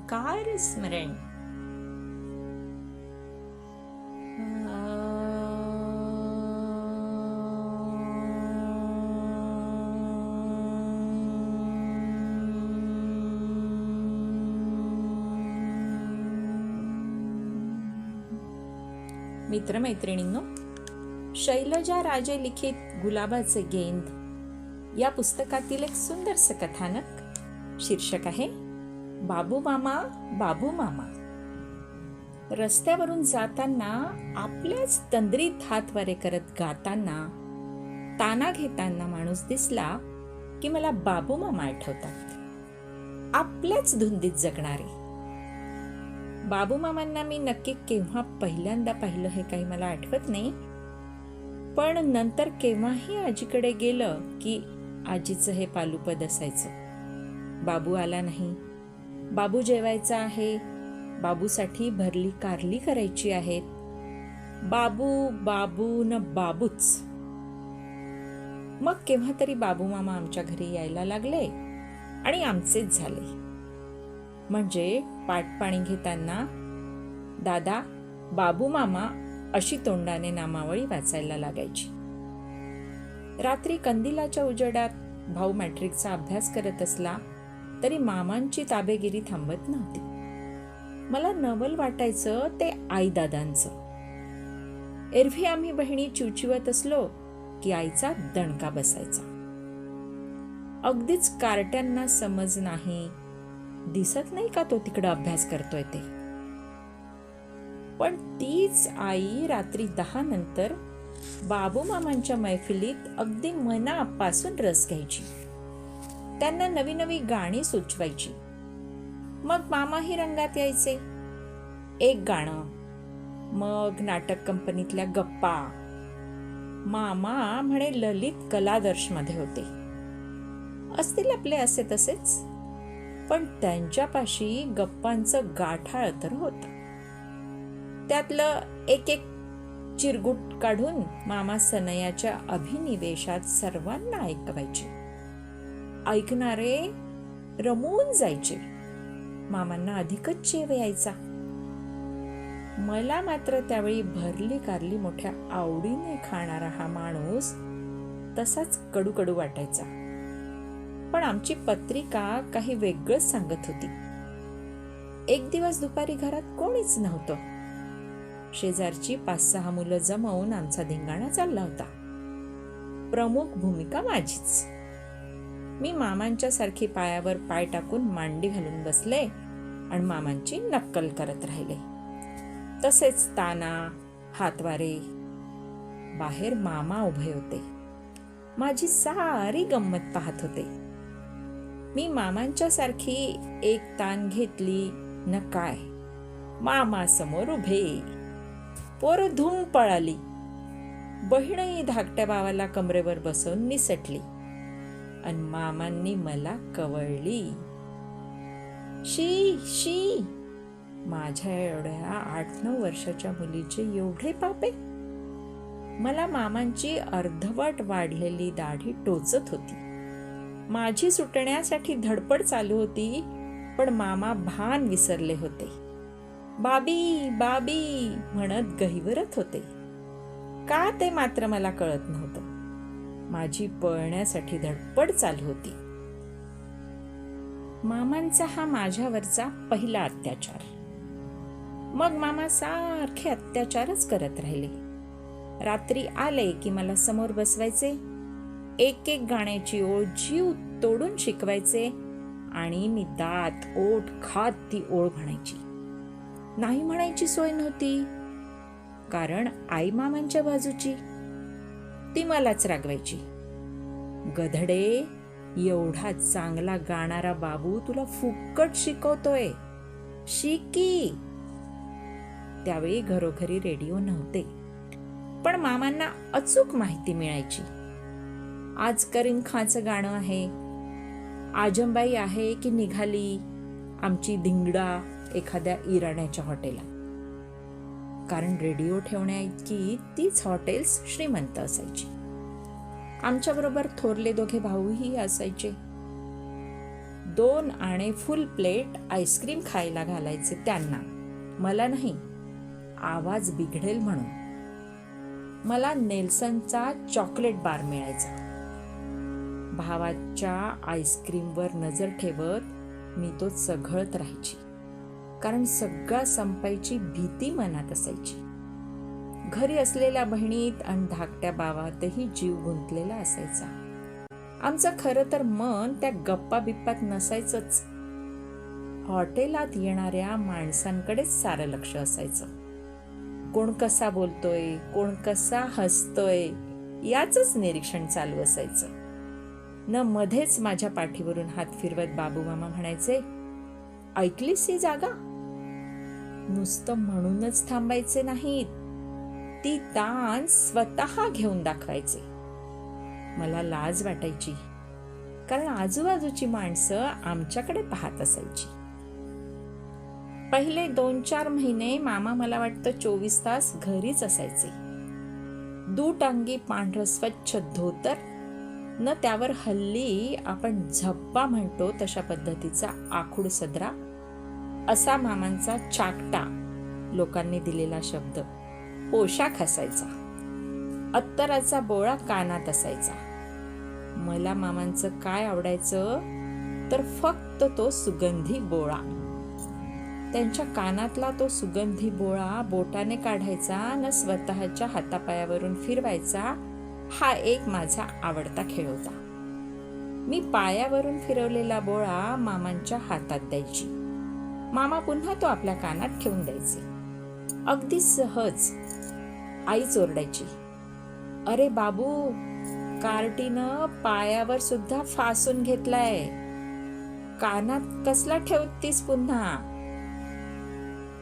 ओंकार स्मरण. मित्रमैत्रिणींनो, शैलजा राजे लिखित गुलाबाचे गेंद या पुस्तकातील एक सुंदरसे कथानक. शीर्षक आहे बाबू मामा बाबू मामा. रस्त्यावरून जाताना आपल्याच तंद्रीत हातवारे करत गाताना ताना घेताना माणूस दिसला की मला बाबू मामा आठवतात. आपल्याच धुंदीत जगणारे बाबू मामांना मी नक्की केव्हा पहिल्यांदा पाहिलं हे काही मला आठवत नाही, पण नंतर केव्हाही आजीकडे गेलं की आजीचं हे पालुपद असायचं. बाबू आला नाही, बाबू जेवायचा आहे, बाबूसाठी भरली कारली करायची आहेत, बाबू बाबू न बाबूच. मग केव्हा तरी बाबू मामा आमच्या घरी यायला लागले आणि आमचेच झाले. म्हणजे पाटपाणी घेताना दादा बाबू मामा अशी तोंडाने नामावळी वाचायला लागायची. रात्री कंदिलाच्या उजेडात भाऊ मॅट्रिकचा अभ्यास करत असला तरी मामांची ताबेगिरी थांबत नव्हती. मला नवल वाटायचं ते आई दादांचं. एरवी आम्ही बहिणी चिवचिवत असलो की आईचा दणका बसायचा. अगदीच कार्ट्यांना समज नाही, दिसत नाही का तो तिकडे अभ्यास करतोय ते. पण तीच आई रात्री 10 नंतर बाबू मामांच्या मैफिलीत अगदी मनापासून रस घ्यायची. त्यांना नवी नवी गाणी सुचवायची. मग मामाही रंगात यायचे. एक गाणं, मग नाटक कंपनीतल्या गप्पा. मामा म्हणे ललित कलादर्शमध्ये होते. असतील आपले असे तसेच, पण त्यांच्यापाशी गप्पांचं गाठाळ तर होतं. त्यातलं एक एक चिरगुट काढून मामा सनयाच्या अभिनिवेशात सर्वांना ऐकवायचे. ऐकणारे रमून जायचे. मामांना अधिकच चेव यायचा. मला मात्र त्यावेळी भरली कारली मोठ्या आवडीने खाणारा हा माणूस तसाच कडू वाटायचा. पण आमची पत्रिका काही वेगळंच सांगत होती. एक दिवस दुपारी घरात कोणीच नव्हतं. शेजारची 5-6 मुलं जमवून आमचा धिंगाणा चालला होता. प्रमुख भूमिका माझीच. मी मामांच्या सारखी पायावर पाय टाकून मांडी घालून बसले आणि मामांची नक्कल करत राहिले. तसेच ताना, हातवारे. बाहेर मामा उभे होते. माझी सारी गंमत पाहत होते. मी मामांच्या सारखी एक तान घेतली न काय, मामा समोर उभे. पोरं धूम पळाली. बहीणही धाकट्या भावाला कमरेवर बसवून निसटली आणि मामांनी मला कवळली. शी शी. माझ्या एवढ्या 8-9 वर्षाच्या मुलीचे एवढे पापे. मला मामांची अर्धवट वाढलेली दाढी टोचत होती. माझी सुटण्यासाठी धडपड चालू होती, पण मामा भान विसरले होते. बाबी बाबी म्हणत गहिवरत होते. का ते मात्र मला कळत नव्हतं. माझी पळण्यासाठी धडपड चालू होती. मामांचा हा माझ्यावरचा पहिला अत्याचार. मग मामा सारखे अत्याचारच करत राहिले. रात्री आले की मला समोर बसवायचे. एक एक गाण्याची ओळ जीव तोडून शिकवायचे आणि मी दात ओठ खात ती ओळ म्हणायची. नाही म्हणायची सोय नव्हती, कारण आई मामांच्या बाजूची. ती मलाच रागवायची. गधडे, एवढा चांगला गाणारा बाबू तुला फुकट शिकवतोय, शिकी. त्यावेळी घरोघरी रेडिओ नव्हते, पण मामांना अचूक माहिती मिळायची. आज करीम खाचं गाणं आहे, आजमबाई आहे की निघाली आमची धिंगडा एखाद्या इराण्याच्या हॉटेलात. कारण रेडिओ ठेवण्या इतकी तीच हॉटेल्स श्रीमंत असायची. आमच्याबरोबर थोरले दोघे भाऊही असायचे. 2 आणे फुल प्लेट आईस्क्रीम खायला घालायचे त्यांना, मला नाही, आवाज बिघडेल म्हणून. मला नेल्सनचा चॉकलेट बार मिळायचा. भावाच्या आईस्क्रीमवर नजर ठेवत मी तो चघळत राहायची, कारण सगळा संपायची भीती मनात असायची. घरी असलेल्या बहिणीत आणि धाकट्या भावातही जीव गुंतलेला असायचा. आमचं खरं तर मन त्या गप्पा बिप्पात नसायचंच. हॉटेलात येणाऱ्या माणसांकडेच सारं लक्ष असायचं. कोण कसा बोलतोय, कोण कसा हसतोय याचंच निरीक्षण चालू असायचं. न मध्येच माझ्या पाठीवरून हात फिरवत बाबू मामा म्हणायचे, ऐकलीस ही जागा? नुसतं म्हणूनच थांबायचे नाहीत, ती तान स्वतः घेऊन दाखवायचे. मला लाज वाटायची, कारण आजूबाजूची माणसं आमच्याकडे पाहत असायची. पहिले 2-4 महिने मामा मला वाटतं 24 तास घरीच असायचे. दुटांगी पांढरं स्वच्छ धोतर, न त्यावर हल्ली आपण झब्बा म्हणतो तशा पद्धतीचा आखूड सदरा, असा मामांचा चाकटा, लोकांनी दिलेला शब्द, पोशाख असायचा. अत्तराचा बोळा कानात असायचा. मला मामांचं काय आवडायचं तर फक्त तो सुगंधी बोळा. त्यांच्या कानातला तो सुगंधी बोळा बोटाने काढायचा न स्वतःच्या हातापायावरून फिरवायचा, हा एक माझा आवडता खेळ होता. मी पायावरून फिरवलेला बोळा मामांच्या हातात द्यायची. मामा पुन्हा तो आपल्या कानात ठेवून द्यायचे. अगदी सहज. आईच ओरडायची, अरे बाबू, कार्टीनं पायावर सुद्धा फासून घेतलाय, कानात कसला ठेवतीस पुन्हा?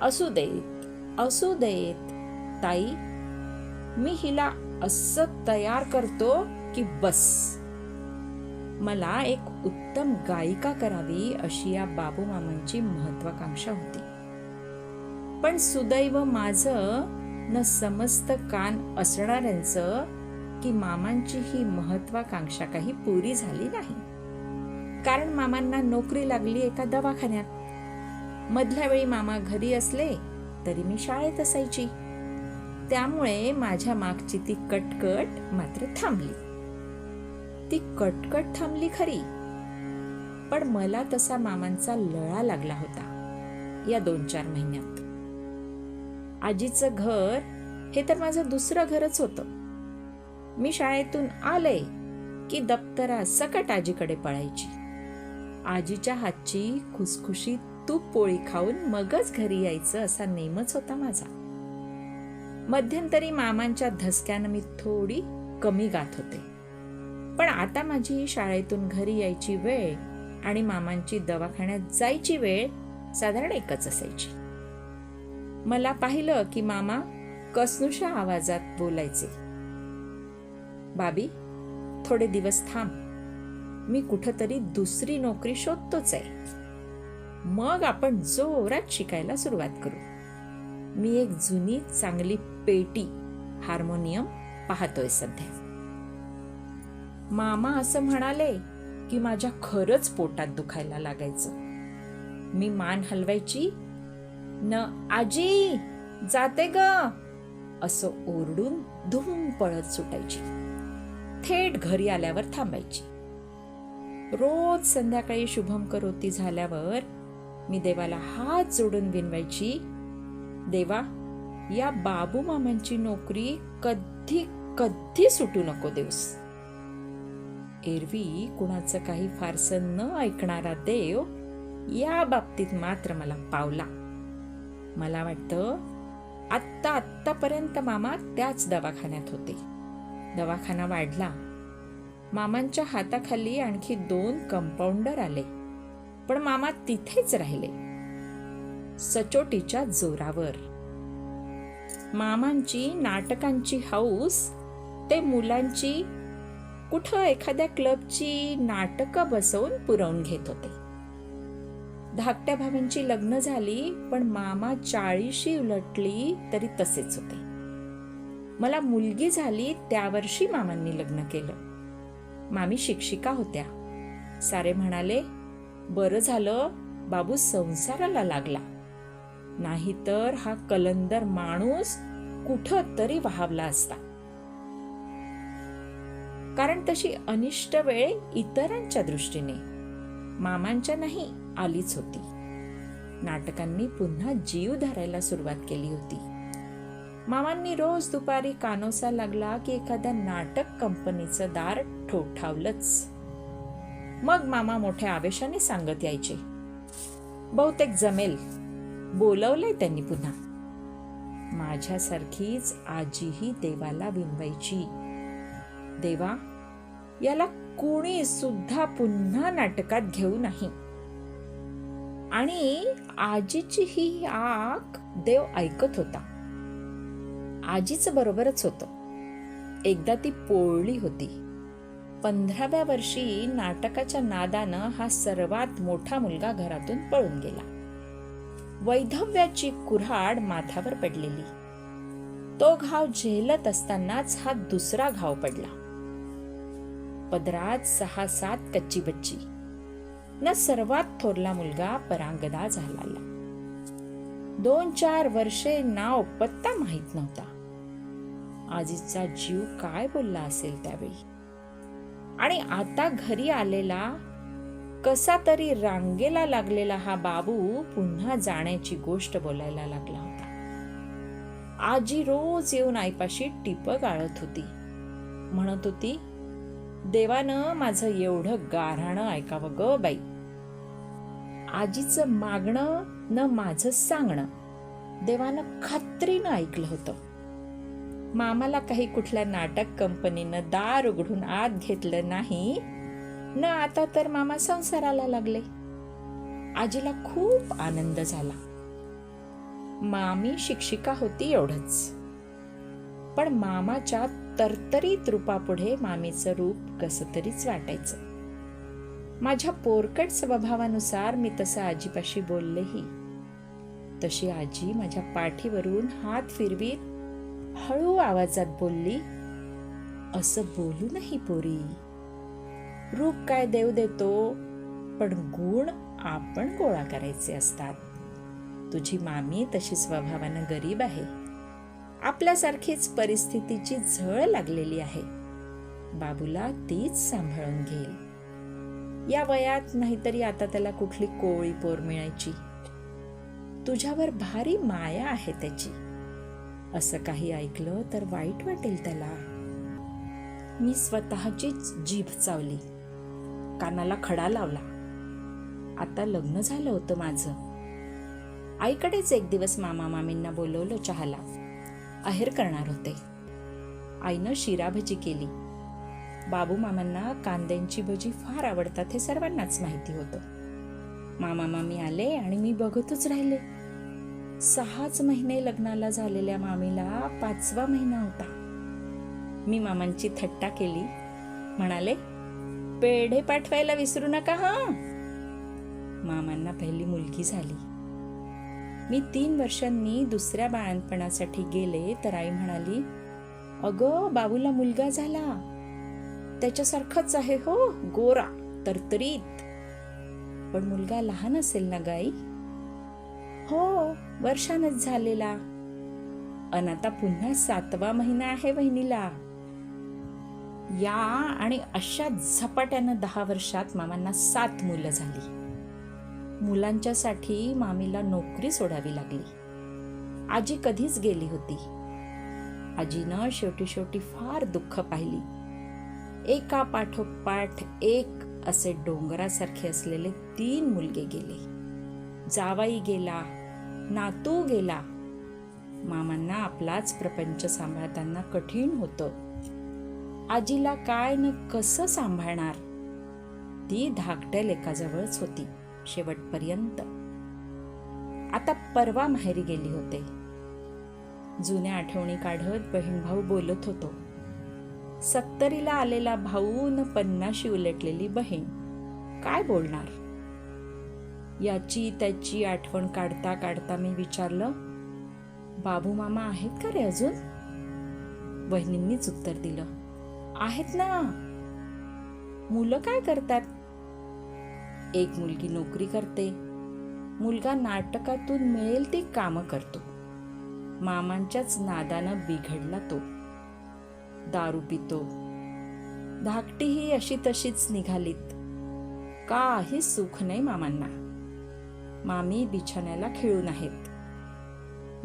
असू देत ताई, मी हिला असं तयार करतो की बस. मला एक उत्तम गायिका करावी अशी या बाबू मामांची महत्वाकांक्षा होती. पण सुदैव माझं न समस्त कान असणाऱ्यांचं की मामांची ही महत्वाकांक्षा काही पुरी झाली नाही. कारण मामांना नोकरी लागली एका दवाखान्यात. मधल्या वेळी मामा घरी असले तरी मी शाळेत असायची. त्यामुळे माझ्या मागची ती कटकट मात्र थांबली. ती कटकट थांबली खरी, पण मला तसा मामांचा लळा लागला होता या 2-4 महिन्यात. आजीचं घर हे तर माझं दुसरं घरच होतं. मी शाळेतून आले की दप्तरा सकट आजीकडे पळायची. आजीच्या हातची खुसखुशीत तूप पोळी खाऊन मगच घरी यायचं असा नेमच होता माझा. मध्यंतरी मामांच्या धसक्यानं मी थोडी कमी गात होते, पण आता माझी शाळेतून घरी यायची वेळ आणि मामांची दवाखान्यात जायची वेळ साधारण एकच असायची. मला पाहिलं की मामा कसनुशा आवाजात बोलायचे, बाबी, थोडे दिवस थांब, मी कुठंतरी दुसरी नोकरी शोधतोच आहे, मग आपण जोरात शिकायला सुरुवात करू. मी एक जुनी चांगली पेटी हार्मोनियम पाहतोय सध्या. मामा असं म्हणाले की माझ्या खरंच पोटात दुखायला लागायचं. मी मान हलवायची न आजी जाते ग असं ओरडून धूम पळत सुटायची. थेट घरी आल्यावर थांबायची. रोज संध्याकाळी शुभम करोती झाल्यावर मी देवाला हात जोडून विनवायची, देवा, या बाबू मामांची नोकरी कधी कधी सुटू नको देऊस. एरवी कुणाचं काही फारसं न ऐकणारा देव या बाबतीत मात्र मला पावला. मला वाटतं आत्तापर्यंत मामा त्याच दवाखान्यात होते. दवाखाना वाढला. मामांच्या हाताखाली आणखी 2 कंपाऊंडर आले, पण मामा तिथेच राहिले सचोटीच्या जोरावर. मामांची नाटकांची हौस ते मुलांची कुठं एखाद्या क्लबची नाटकं बसवून पुरवून घेत होते. धाकट्या भावांची लग्न झाली, पण मामा 40शी उलटली तरी तसेच होते. मला मुलगी झाली त्या वर्षी मामांनी लग्न केलं. मामी शिक्षिका होत्या. सारे म्हणाले, बरं झालं बाबू संसाराला लागला, नाहीतर हा कलंदर माणूस कुठं तरी वाहवला असता. कारण तशी अनिष्ट वेळ इतरांच्या दृष्टीने, मामांच्या नाही, आलीच होती. नाटकांनी पुन्हा जीव धरायला सुरुवात केली होती. मामांनी रोज दुपारी कानोसा लागला की एखाद्या नाटक कंपनीचं दार ठोठावलंच. मग मामा मोठ्या आवेशाने सांगत यायचे, बहुतेक जमेल, बोलवलंय त्यांनी पुन्हा. माझ्यासारखीच आजीही देवाला विनवायची, देवा, याला कोणी सुद्धा पुन्हा नाटकात घेऊ नाही. आणि आजीची ही आक देव ऐकत होता. आजीचं बरोबरच होतं. एकदा ती पोळली होती. 15व्या वर्षी नाटकाच्या नादानं हा सर्वात मोठा मुलगा घरातून पळून गेला. वैधव्याची कुऱ्हाड माथ्यावर पडलेली. तो घाव झेलत असतानाच हा दुसरा घाव पडला. पदरात 6-7 कच्ची बच्ची न सर्वात थोरला मुलगा परांगदा झाला. 2-4 वर्षे नाव पत्ता माहित नव्हता. आजीचा जीव काय बोलला असेल त्यावेळी. आणि आता घरी आलेला, कसा तरी रांगेला लागलेला हा बाबू पुन्हा जाण्याची गोष्ट बोलायला लागला होता. आजी रोज येऊन आईपाशी टिपं गाळत होती. म्हणत होती, देवानं माझं एवढं गाऱ्हाणं ऐकावं ग बाई. आजीचं मागणं न माझं सांगणं देवानं खात्रीनं ऐकलं होतं. मामाला काही कुठल्या नाटक कंपनीनं दार उघडून आत घेतलं नाही न आता तर मामा संसाराला लागले. आजीला खूप आनंद झाला. मामी शिक्षिका होती एवढंच, पण मामाच्या तरतरीत रूपापुढे मामीचं रूप कसं तरीच वाटायचं. माझ्या पोरकट स्वभावानुसार मी तसं आजीपाशी बोललेही. तशी आजी माझ्या पाठीवरून हात फिरवीत हळू आवाजात बोलली, असं बोलू नाही पोरी. रूप काय देव देतो, पण गुण आपण गोळा करायचे असतात. तुझी मामी तशी स्वभावानं गरीब आहे. आपल्यासारखीच परिस्थितीची झळ लागलेली आहे. बाबूला तीच सांभाळून घेईल. या वयात नाहीतरी आता त्याला कुठली कोळी पोर मिळायची. तुझ्यावर भारी माया आहे त्याची. असं काही ऐकलं तर वाईट वाटेल त्याला. मी स्वतःचीच जीभ चावली, कानाला खडा लावला. आता लग्न झालं होतं माझं. आईकडेच एक दिवस मामा मामींना बोलवलं चहाला. आहेर करणार होते. आईनं शिरा भजी केली. बाबू मामांना कांद्यांची भजी फार आवडतात हे सर्वांनाच माहिती होतं. मामा मामी आले आणि मी बघतच राहिले. 6च महिने लग्नाला झालेल्या मामीला 5वा महिना होता. मी मामांची थट्टा केली. म्हणाले, पेढे पाठवायला विसरू नका हा. मामांना पहिली मुलगी झाली. मी 3 वर्षांनी दुसऱ्या बाळंतपणासाठी गेले तर आई म्हणाली, अगं बाबूला मुलगा झाला. त्याच्यासारखाच आहे हो, गोरा तरतरीत. पण मुलगा लहान असेल ना गाई? हो, वर्षानच झालेला. अन आता पुन्हा 7वा महिना आहे वहिनीला. या आणि अशा झपाट्यानं 10 वर्षात मामांना 7 मुलं झाली. मुलांच्यासाठी मामीला नोकरी सोडावी लागली. आजी कधीच गेली होती. आजीनं शेवटी फार दुःख पाहिली. एका पाठोपाठ एक असे डोंगरासारखे असलेले 3 मुलगे गेले. जावाई गेला, नातू गेला. मामांना आपलाच प्रपंच सांभाळताना कठीण होतं. आजीला काय न कसं सांभाळणार. ती धाकट्या लेकाजवळच होती शेवटपर्यंत. आता परवा माहेरी गेली होते. जुन्या आठवणी काढत बहीण भाऊ बोलत होतो. 70ला आलेला भाऊ न 50शी उलटलेली बहीण. काय बोलणार. याची त्याची आठवण काढता काढता मी विचारलं, बाबू मामा आहेत का रे अजून? बहिणींनीच उत्तर दिलं, आहेत ना. मुलं काय करतात? एक मुलगी नोकरी करते, मुलगा नाटकातून मिळेल ती कामं करतो. मामांच्याच नादानं बिघडला तो. दारू पितो. धाकटीही अशी तशीच निघालीत. काही सुख नाही मामांना. मामी बिछाण्याला खिळून आहेत.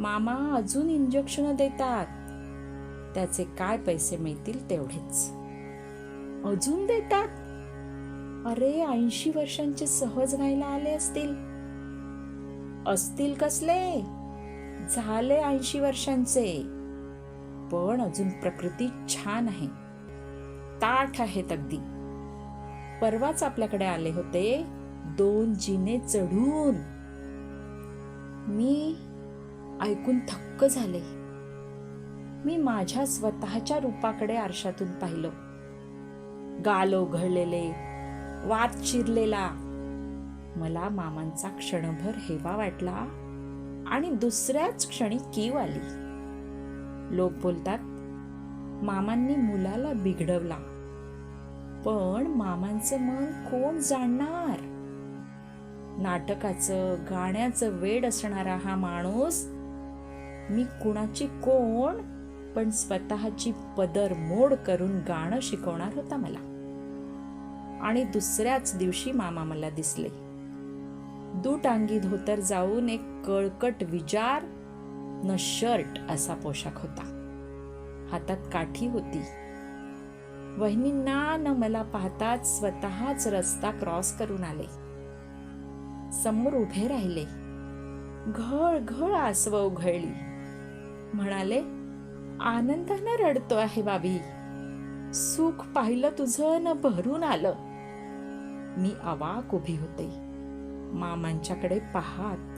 मामा अजून इंजेक्शन देतात. त्याचे काय पैसे मिळतील तेवढेच. अजून देतात? अरे 80 वर्षांचे सहज व्हायला आले असतील. असतील कसले? झाले 80 वर्षांचे. पण अजून प्रकृती छान आहे. ताठ आहेत अगदी. परवाच आपल्याकडे आले होते 2 जिने चढून. मी ऐकून थक्क झाले. मी माझ्या स्वतःच्या रूपाकडे आरशातून पाहिलं. गाल ओघळलेले, वात चिरलेला. मला मामांचा क्षणभर हेवा वाटला आणि दुसऱ्याच क्षणी कीव आली. लोक बोलतात मामांनी मुलाला बिघडवला. पण मामांचं मन कोण जाणणार? नाटकाचं, गाण्याचं वेड असणारा हा माणूस मी कुणाची कोण, पण स्वतःची पदर मोड करून गाणं शिकवणार होता मला. आणि दुसऱ्याच दिवशी मामा मला दिसले. दुटांगी धोतर जाऊन एक कळकट विजार न शर्ट असा पोशाख होता. हातात काठी होती. वहिनींना न मला पाहताच स्वतःच रस्ता क्रॉस करून आले. समोर उभे राहिले. घळ घळ आसव उघळली. म्हणाले, आनंदानं रडतो आहे बाबी. सुख पाहिलं तुझं न भरून आलं. मी अवाक उभी होते, मामांच्याकडे पाहत.